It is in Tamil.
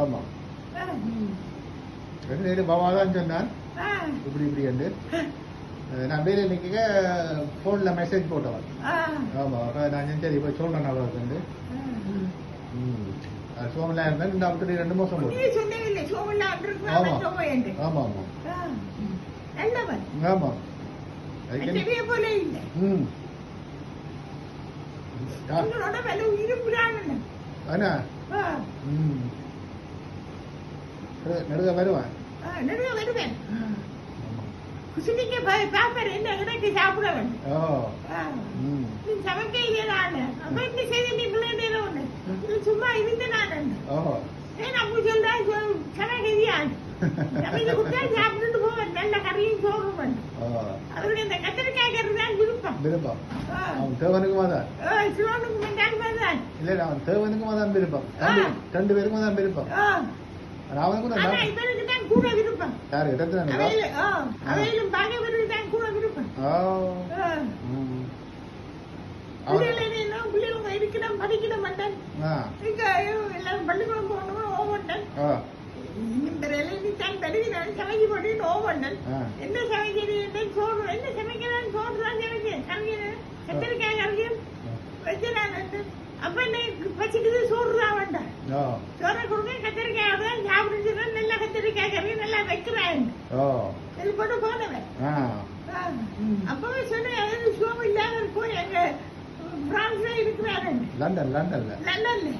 ஆமா ரெண்டு நேரம் பாபாதான் சொன்னான் இப்படி இப்படி என்று நான் வேலையில் நிற்க ஃபோனில் மெசேஜ் போட்டவன். ஆமாம் நான் சரி இப்போ சொல்கிறேன் அவளுக்கு வந்து சோமலா இருந்தால் இந்த அப்படி 2 மாதம் போடும். ஆமாம் ஆமாம் ஆமாம் ஆமாம் அண்ணா நடுக வருவான் குசினிக்கு பாப்பர் என்ன எனக்கு சாப்பிட வேண்டும் சமைக்க இல்லை நான் அப்ப என்ன செய்த நீ பிள்ளைங்க ஒண்ணு சும்மா இருந்த நான் ஏன் அப்படி சொல்றேன் சமைக்க சமைக்க கொடுத்தா சாப்பிட்டுட்டு போவேன் நல்ல கறியும் சோறும் வேண்டும் அவருக்கு இந்த கத்திரிக்காய் கறி தான் விருப்பம் விருப்பம் அவன் தேவனுக்குமா தான் சிவனுக்கு மண்டாக்குமா தான் இல்ல அவன் தேவனுக்குமா தான் விருப்பம் 2 பேருக்குமா தான் விருப்பம் அவனுக்கு தான் கூட விருப்பம் யாரு அவையிலும் பாகவருக்கு தான் கூட விருப்பம் பிள்ளைங்க இருக்கணும் படிக்கணும் மாட்டேன் எல்லாரும் பள்ளிக்கூடம் போகணும் ஓவண்டன் தான் தருவினான் சமைச்சு போட்டு ஓவண்டன் என்ன சமைக்கிறது சோறு என்ன சமைக்கிறான் சோறு தான் சமைக்கிறேன் கத்திரிக்காய் கரையும் வச்சு நான் அப்ப என்ன பச்சிக்குது சோறு தான் வேண்டாம் சோறை கொடுக்க கத்திரிக்காய் தான் சாப்பிட்டு நல்லா கத்திரிக்காய் கறி நல்லா வைக்கிறான் இது போட்டு போனவன் அப்பவே சொன்னேன் சோம் இல்லாத இருக்கும் எங்க பிரான்ஸ்ல இருக்கிறாரு லண்டன்ல லண்டன்ல